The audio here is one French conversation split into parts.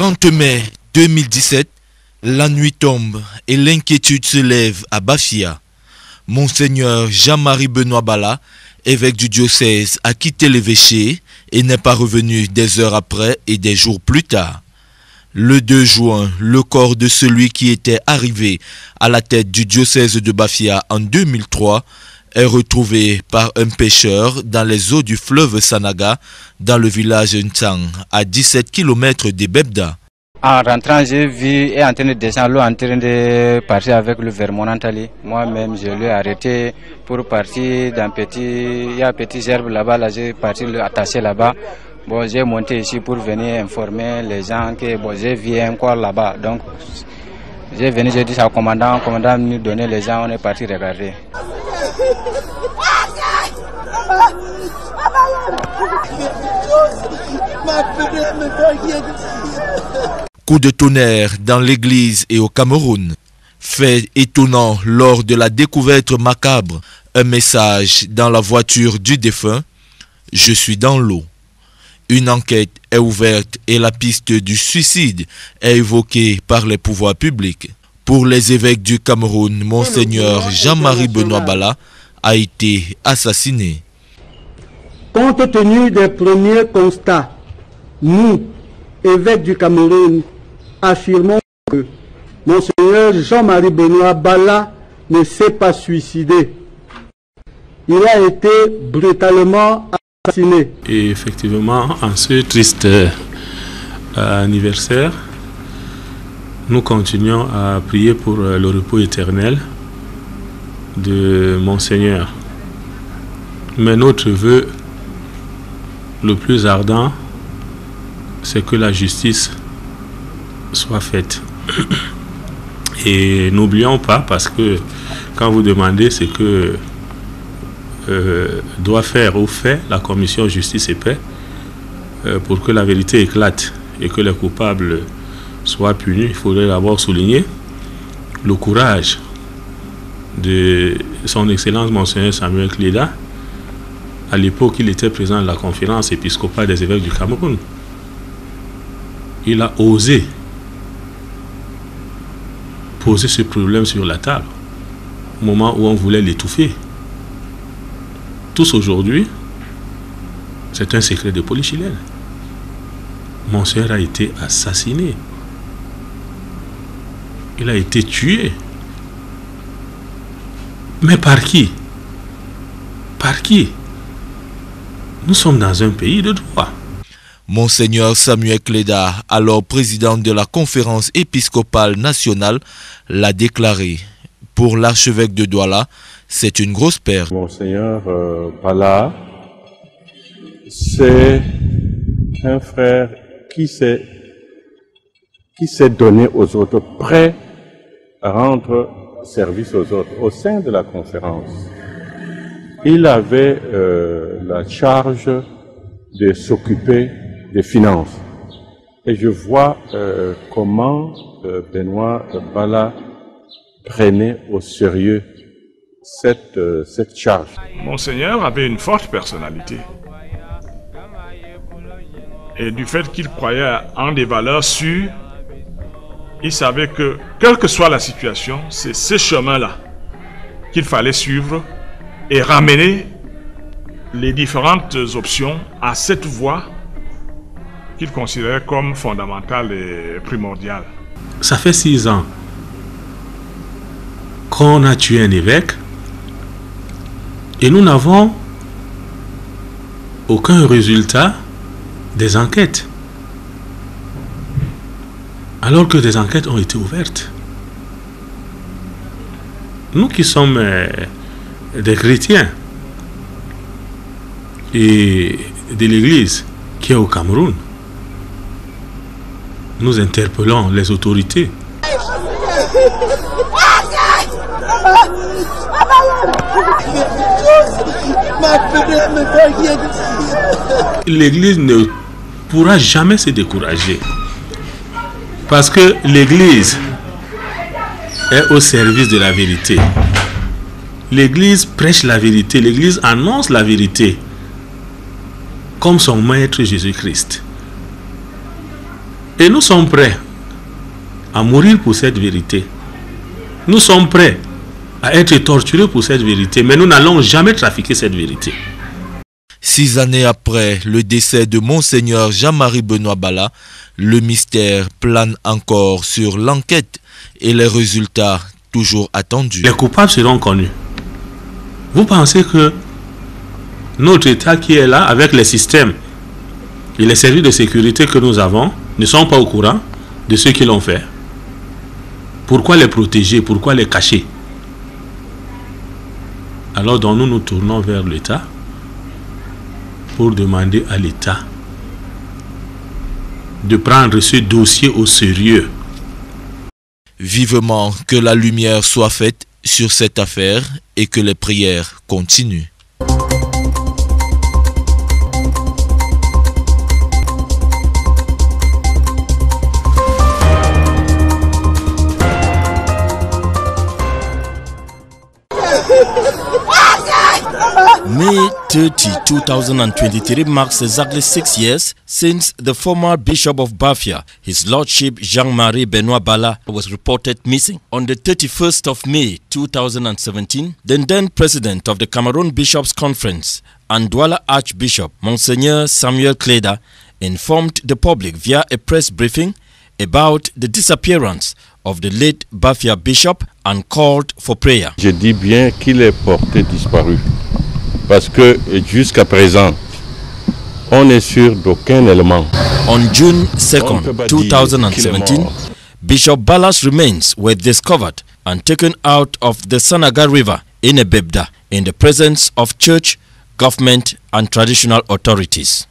30 mai 2017, la nuit tombe et l'inquiétude se lève à Bafia. Monseigneur Jean-Marie Benoît Bala, évêque du diocèse, a quitté l'évêché et n'est pas revenu des heures après et des jours plus tard. Le 2 juin, le corps de celui qui était arrivé à la tête du diocèse de Bafia en 2003 est retrouvé par un pêcheur dans les eaux du fleuve Sanaga, dans le village Ntang, à 17 km de Bebda. En rentrant, j'ai vu et en train de descendre l'eau, en train de partir avec le vers Monantali. Moi-même, je l'ai arrêté pour partir dans il y a un petit herbe là-bas, là, j'ai parti l'attacher là-bas. Bon, j'ai monté ici pour venir informer les gens que bon, j'ai vu un corps là-bas. Donc, j'ai venu, j'ai dit au commandant, le commandant nous donnait les gens, on est parti regarder. Coup de tonnerre dans l'église et au Cameroun. Fait étonnant lors de la découverte macabre. Un message dans la voiture du défunt. Je suis dans l'eau. Une enquête est ouverte et la piste du suicide est évoquée par les pouvoirs publics. Pour les évêques du Cameroun, Monseigneur Jean-Marie Benoît Bala a été assassiné. Compte tenu des premiers constats, nous, évêques du Cameroun, affirmons que Monseigneur Jean-Marie Benoît Bala ne s'est pas suicidé. Il a été brutalement assassiné. Et effectivement, en ce triste anniversaire, nous continuons à prier pour le repos éternel de Monseigneur. Mais notre vœu le plus ardent, c'est que la justice soit faite. Et n'oublions pas, parce que quand vous demandez ce que doit faire ou fait la commission justice et paix pour que la vérité éclate et que les coupables soient punis, il faudrait d'abord souligner le courage de son Excellence Monseigneur Samuel Cléda. À l'époque, il était président de la conférence épiscopale des évêques du Cameroun. Il a osé poser ce problème sur la table au moment où on voulait l'étouffer. Tous aujourd'hui, c'est un secret de polichinelle. Monseigneur a été assassiné. Il a été tué. Mais par qui? Par qui? Nous sommes dans un pays de droit. Monseigneur Samuel Cléda, alors président de la conférence épiscopale nationale, l'a déclaré. Pour l'archevêque de Douala, c'est une grosse perte. Monseigneur Bala, c'est un frère qui s'est donné aux autres, prêt à rendre service aux autres. Au sein de la conférence, il avait la charge de s'occuper des finances. Et je vois comment Benoît Bala prenait au sérieux cette charge. Monseigneur avait une forte personnalité. Et du fait qu'il croyait en des valeurs sûres, il savait que, quelle que soit la situation, c'est ce chemin-là qu'il fallait suivre et ramener les différentes options à cette voie qu'il considérait comme fondamentale et primordiale. Ça fait 6 ans qu'on a tué un évêque et nous n'avons aucun résultat des enquêtes, alors que des enquêtes ont été ouvertes. Nous qui sommes des chrétiens et de l'Église qui est au Cameroun, nous interpellons les autorités. L'Église ne pourra jamais se décourager parce que l'Église est au service de la vérité. L'Église prêche la vérité, l'Église annonce la vérité comme son maître Jésus-Christ. Et nous sommes prêts à mourir pour cette vérité. Nous sommes prêts à être torturés pour cette vérité, mais nous n'allons jamais trafiquer cette vérité. 6 années après le décès de Monseigneur Jean-Marie Benoît Bala, le mystère plane encore sur l'enquête et les résultats toujours attendus. Les coupables seront connus. Vous pensez que notre État qui est là, avec les systèmes et les services de sécurité que nous avons, ne sont pas au courant de ce qu'ils ont fait? Pourquoi les protéger? Pourquoi les cacher? Alors donc nous nous tournons vers l'État pour demander à l'État de prendre ce dossier au sérieux. Vivement que la lumière soit faite sur cette affaire et que les prières continuent. May 30, 2023 marks exactly 6 years since the former Bishop of Bafia, His Lordship Jean-Marie Benoît Bala, was reported missing. On the 31st of May 2017, the then President of the Cameroon Bishops' Conference and Douala Archbishop, Monseigneur Samuel Kleda, informed the public via a press briefing about the disappearance of the late Bafia Bishop and called for prayer. Je dis bien qu'il est porté disparu. Parce que jusqu'à présent, on n'est sûr d'aucun élément. On June 2nd, 2017, Bishop Bala's remains were discovered and taken out of the Sanaga River in Ebebda in the presence of church, government and traditional authorities.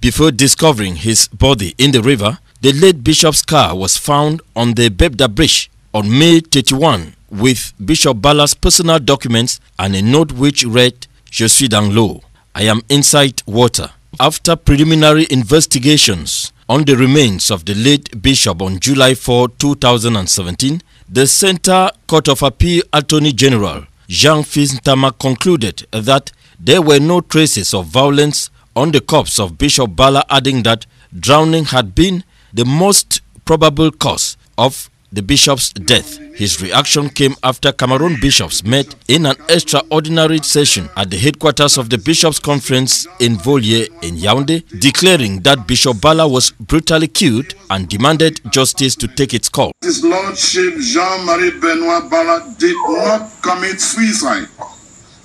Before discovering his body in the river, the late bishop's car was found on the Bebda Bridge on May 31 with Bishop Bala's personal documents and a note which read, "Je suis dans l'eau. I am inside water." After preliminary investigations on the remains of the late bishop on July 4, 2017, the Center Court of Appeal Attorney General Jean Fils-Ntama concluded that there were no traces of violence on the corpse of Bishop Bala, adding that drowning had been the most probable cause of the bishop's death. His reaction came after Cameroon bishops met in an extraordinary session at the headquarters of the Bishops' Conference in Volier in Yaoundé, declaring that Bishop Bala was brutally killed and demanded justice to take its course. His Lordship Jean-Marie Benoît Bala did not commit suicide.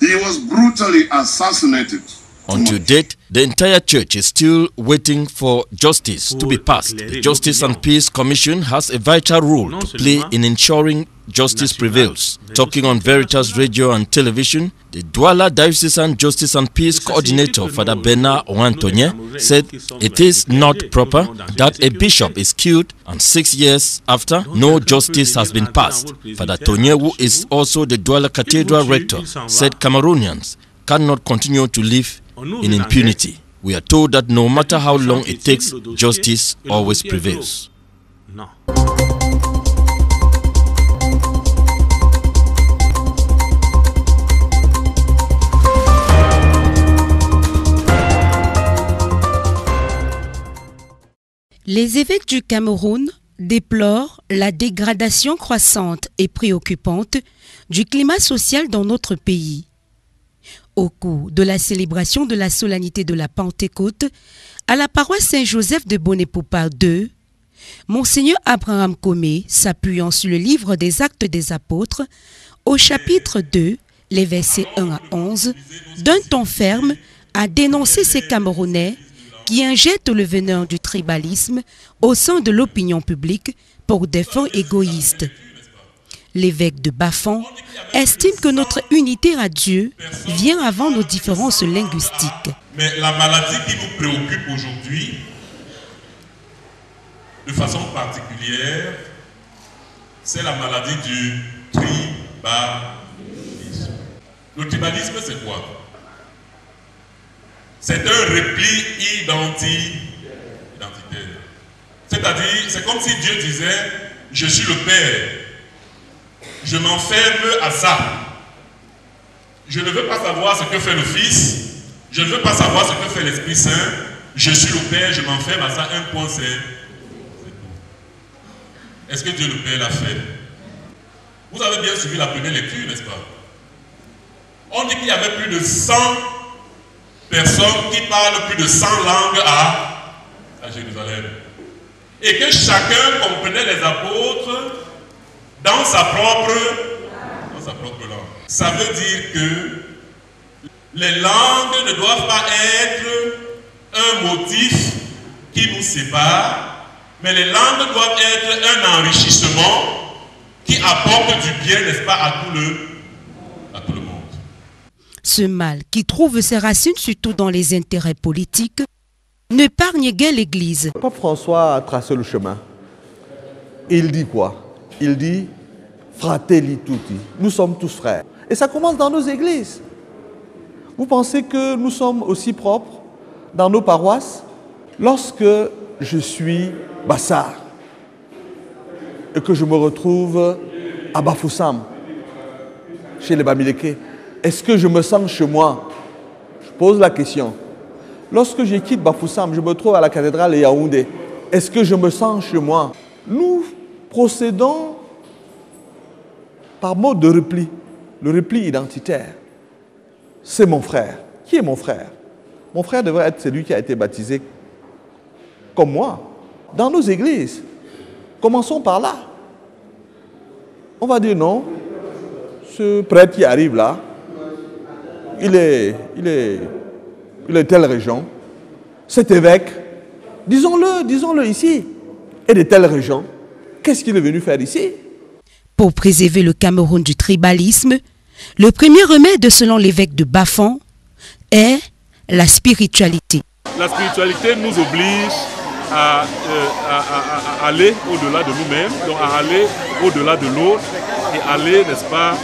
He was brutally assassinated. Until date, the entire church is still waiting for justice to be passed. The Justice and Peace Commission has a vital role to play in ensuring justice prevails. Talking on Veritas Radio and Television, the Douala Diocesan Justice and Peace Coordinator, Father Bernard Ouantonye, said it is not proper that a bishop is killed and 6 years after, no justice has been passed. Father Tonye, who is also the Douala Cathedral Rector, said Cameroonians cannot continue to live in impunity. We are told that no matter how long it takes, justice always prevails. No. Les évêques du Cameroun déplorent la dégradation croissante et préoccupante du climat social dans notre pays. Au cours de la célébration de la solennité de la Pentecôte à la paroisse Saint-Joseph de Bonnet-Poupard II, Monseigneur Abraham Comé, s'appuyant sur le livre des Actes des Apôtres, au chapitre 2, les versets 1 à 11, d'un ton ferme, a dénoncé ces Camerounais qui injectent le venin du tribalisme au sein de l'opinion publique pour des fins égoïstes. L'évêque de Bafon estime que notre unité à Dieu vient avant nos différences linguistiques. Mais la maladie qui nous préoccupe aujourd'hui, de façon particulière, c'est la maladie du tribalisme. Le tribalisme, c'est quoi? C'est un repli identitaire. C'est-à-dire, c'est comme si Dieu disait, je suis le Père. Je m'enferme à ça. Je ne veux pas savoir ce que fait le Fils. Je ne veux pas savoir ce que fait l'Esprit Saint. Je suis le Père, je m'enferme à ça. Un point, c'est tout. Est-ce que Dieu le Père l'a fait? Vous avez bien suivi la première lecture, n'est-ce pas? On dit qu'il y avait plus de 100 personnes qui parlent plus de 100 langues à Jérusalem. Et que chacun comprenait les apôtres dans sa propre langue. Ça veut dire que les langues ne doivent pas être un motif qui nous sépare, mais les langues doivent être un enrichissement qui apporte du bien, n'est-ce pas, à tout le monde. Ce mal, qui trouve ses racines surtout dans les intérêts politiques, ne n'épargne guère l'Église. Pape François a tracé le chemin. Il dit quoi? Il dit Fratelli tutti. Nous sommes tous frères. Et ça commence dans nos églises. Vous pensez que nous sommes aussi propres dans nos paroisses? Lorsque je suis Bassar et que je me retrouve à Bafoussam, chez les Bamileke, est-ce que je me sens chez moi? Je pose la question. Lorsque je quitte Bafoussam, je me trouve à la cathédrale de Yaoundé, est-ce que je me sens chez moi? Nous procédons par mode de repli, le repli identitaire. C'est mon frère. Qui est mon frère? Mon frère devrait être celui qui a été baptisé comme moi, dans nos églises. Commençons par là. On va dire non, ce prêtre qui arrive là, il est telle région. Cet évêque, disons-le ici, est de telle région. Qu'est-ce qu'il est venu faire ici? Pour préserver le Cameroun du tribalisme, le premier remède, selon l'évêque de Bafan, est la spiritualité. La spiritualité nous oblige à aller au-delà de nous-mêmes, donc à aller au-delà de l'autre et aller, n'est-ce pas,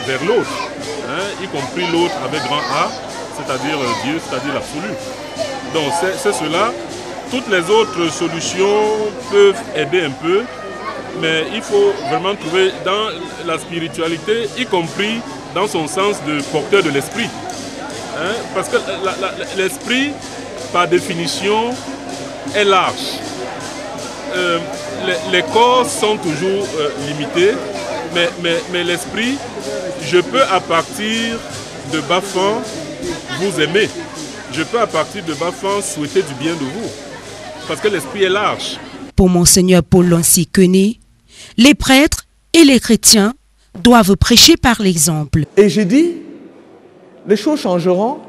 vers l'autre, hein, y compris l'autre avec grand A, c'est-à-dire Dieu, c'est-à-dire l'absolu. Donc c'est cela. Toutes les autres solutions peuvent aider un peu, mais il faut vraiment trouver dans la spiritualité, y compris dans son sens de porteur de l'esprit. Hein, parce que l'esprit, par définition, est large. Les corps sont toujours limités, mais l'esprit, je peux à partir de Bafan vous aimer. Je peux à partir de Bafan souhaiter du bien de vous. Parce que l'esprit est large. Pour Monseigneur Paul Lancy-Kené, les prêtres et les chrétiens doivent prêcher par l'exemple. Et j'ai dit, les choses changeront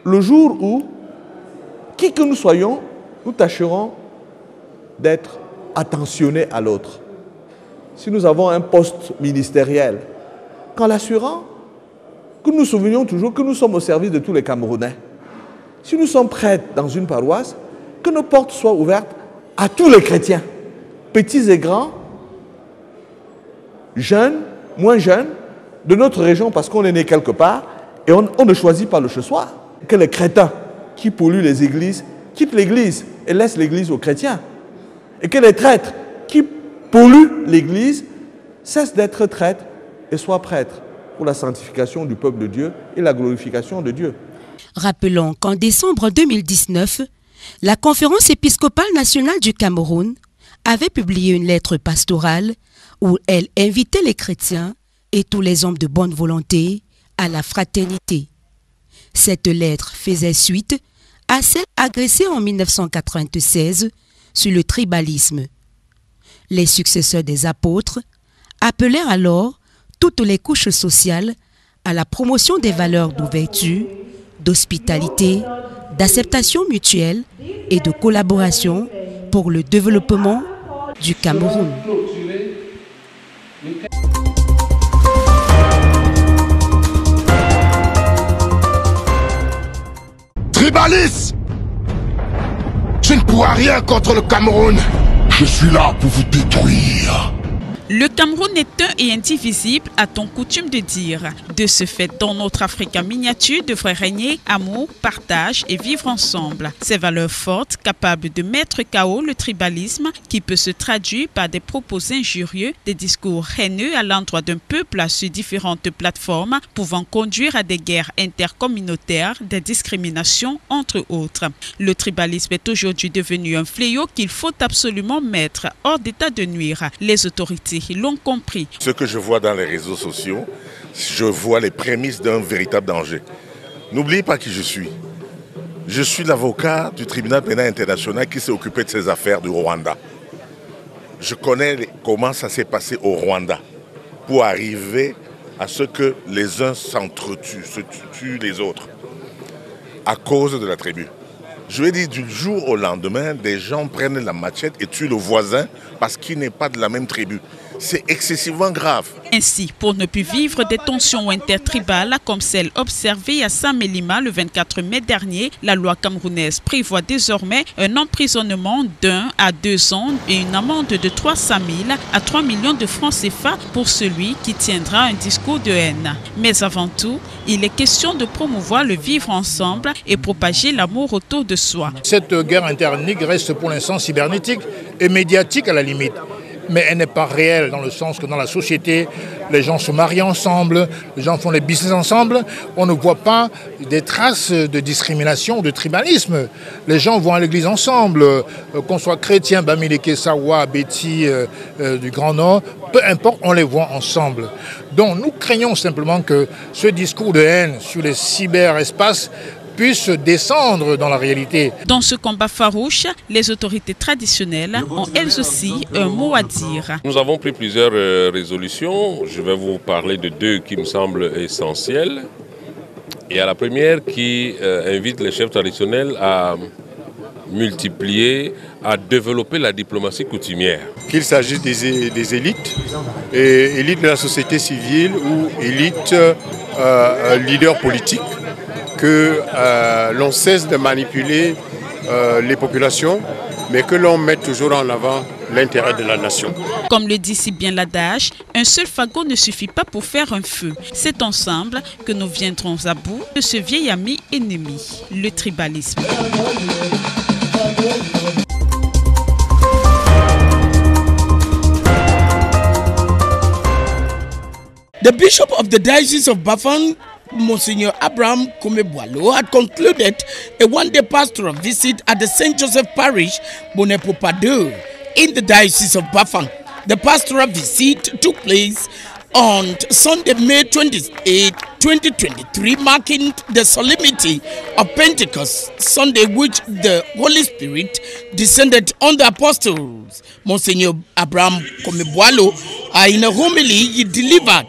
le jour où, qui que nous soyons, nous tâcherons d'être attentionnés à l'autre. Si nous avons un poste ministériel, qu'en l'assurant, que nous nous souvenions toujours que nous sommes au service de tous les Camerounais. Si nous sommes prêtres dans une paroisse, que nos portes soient ouvertes à tous les chrétiens, petits et grands, jeunes, moins jeunes, de notre région parce qu'on est né quelque part et on ne choisit pas le chez-soi. Que les crétins qui polluent les églises quittent l'église et laissent l'église aux chrétiens. Et que les traîtres qui polluent l'église cessent d'être traîtres et soient prêtres pour la sanctification du peuple de Dieu et la glorification de Dieu. Rappelons qu'en décembre 2019, la Conférence épiscopale nationale du Cameroun avait publié une lettre pastorale où elle invitait les chrétiens et tous les hommes de bonne volonté à la fraternité. Cette lettre faisait suite à celle agressée en 1996 sur le tribalisme. Les successeurs des apôtres appelèrent alors toutes les couches sociales à la promotion des valeurs d'ouverture, d'hospitalité, d'acceptation mutuelle et de collaboration pour le développement du Cameroun. Tribalistes! Je ne pourrai rien contre le Cameroun. Je suis là pour vous détruire. Le Cameroun est un et indivisible, a-t-on coutume de dire. De ce fait, dans notre Afrique en miniature devrait régner amour, partage et vivre ensemble. Ces valeurs fortes, capables de mettre KO le tribalisme, qui peut se traduire par des propos injurieux, des discours haineux à l'endroit d'un peuple sur différentes plateformes, pouvant conduire à des guerres intercommunautaires, des discriminations, entre autres. Le tribalisme est aujourd'hui devenu un fléau qu'il faut absolument mettre hors d'état de nuire. Les autorités l'ont compris. Ce que je vois dans les réseaux sociaux, je vois les prémices d'un véritable danger. N'oubliez pas qui je suis. Je suis l'avocat du tribunal pénal international qui s'est occupé de ces affaires du Rwanda. Je connais comment ça s'est passé au Rwanda pour arriver à ce que les uns s'entretuent, se tuent les autres à cause de la tribu. Je vais dire, du jour au lendemain, des gens prennent la machette et tuent le voisin parce qu'il n'est pas de la même tribu. C'est excessivement grave. Ainsi, pour ne plus vivre des tensions intertribales comme celles observées à Saint-Mélima le 24 mai dernier, la loi camerounaise prévoit désormais un emprisonnement d'1 à 2 ans et une amende de 300 000 à 3 millions de francs CFA pour celui qui tiendra un discours de haine. Mais avant tout, il est question de promouvoir le vivre ensemble et propager l'amour autour de soi. Cette guerre interethnique reste pour l'instant cybernétique et médiatique à la limite. Mais elle n'est pas réelle dans le sens que dans la société, les gens se marient ensemble, les gens font les business ensemble. On ne voit pas des traces de discrimination ou de tribalisme. Les gens vont à l'église ensemble, qu'on soit chrétien, Bamileke, Sawa, Betty du Grand Nord, peu importe, on les voit ensemble. Donc nous craignons simplement que ce discours de haine sur les cyberespaces puisse descendre dans la réalité. Dans ce combat farouche, les autorités traditionnelles ont elles aussi un mot à dire. Nous avons pris plusieurs résolutions. Je vais vous parler de 2 qui me semblent essentielles. Il y a la première qui invite les chefs traditionnels à multiplier, à développer la diplomatie coutumière. Qu'il s'agisse des élites, élites de la société civile ou élites leaders politiques, que l'on cesse de manipuler les populations, mais que l'on mette toujours en avant l'intérêt de la nation. Comme le dit si bien l'adage, un seul fagot ne suffit pas pour faire un feu. C'est ensemble que nous viendrons à bout de ce vieil ami ennemi, le tribalisme. The Bishop of the Diocese of Bafang, Monsignor Abraham Komeboalo, had concluded a one-day pastoral visit at the St. Joseph Parish, Bonepopa II, in the Diocese of Bafang. The pastoral visit took place on Sunday, May 28, 2023, marking the solemnity of Pentecost Sunday, which the Holy Spirit descended on the apostles. Monsignor Abraham Komeboalo, in a homily he delivered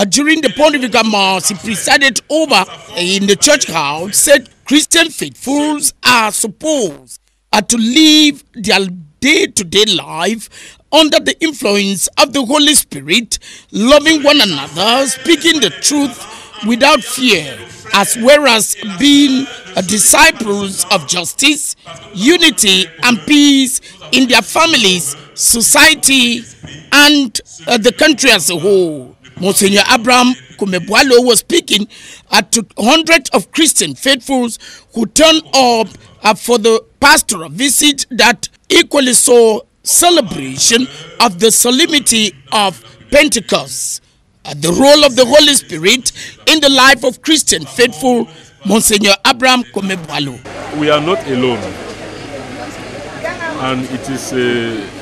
during the Pontifical Mass he presided over in the church house, said Christian faithfuls are supposed to live their day-to-day life under the influence of the Holy Spirit, loving one another, speaking the truth without fear, as well as being disciples of justice, unity, and peace in their families, society, and the country as a whole. Monsignor Abraham Komeboalo was speaking to hundreds of Christian faithfuls who turned up for the pastoral visit that equally saw celebration of the solemnity of Pentecost. The role of the Holy Spirit in the life of Christian faithful, Monsignor Abraham Komeboalo. We are not alone, and it is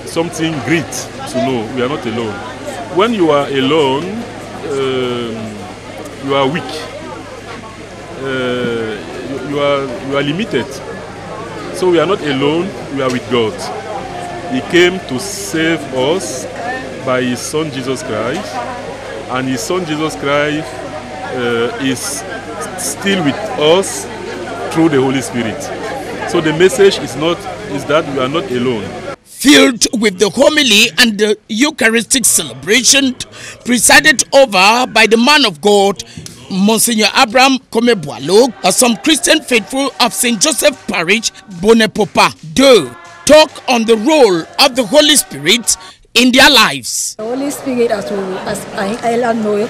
something great to know we are not alone. When you are alone, you are weak, you are limited. So we are not alone, we are with God. He came to save us by His Son Jesus Christ, and His Son Jesus Christ is still with us through the Holy Spirit. So the message is that we are not alone. Filled with the homily and the Eucharistic celebration presided over by the man of God, Monsignor Abraham Komeboalo, some Christian faithful of St. Joseph Parish, Bonepopa II, talk on the role of the Holy Spirit in their lives. The Holy Spirit, as I know it,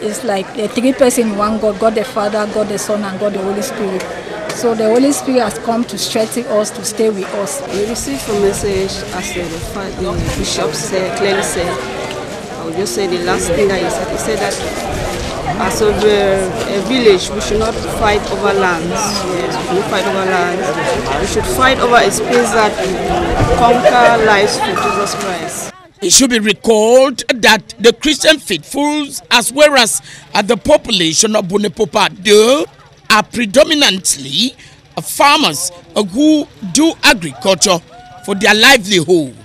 is like the three persons in one God, God the Father, God the Son, and God the Holy Spirit. So the Holy Spirit has come to strengthen us, to stay with us. We received a message as the bishop clearly said. I would just say the last thing that he said. He said that as of a village, we should not fight over lands. Yes, we should not fight over lands. We should fight over a space that conquer lives for Jesus Christ. It should be recalled that the Christian faithfuls, as well as the population of Bonepopa 2, are predominantly farmers who do agriculture for their livelihood.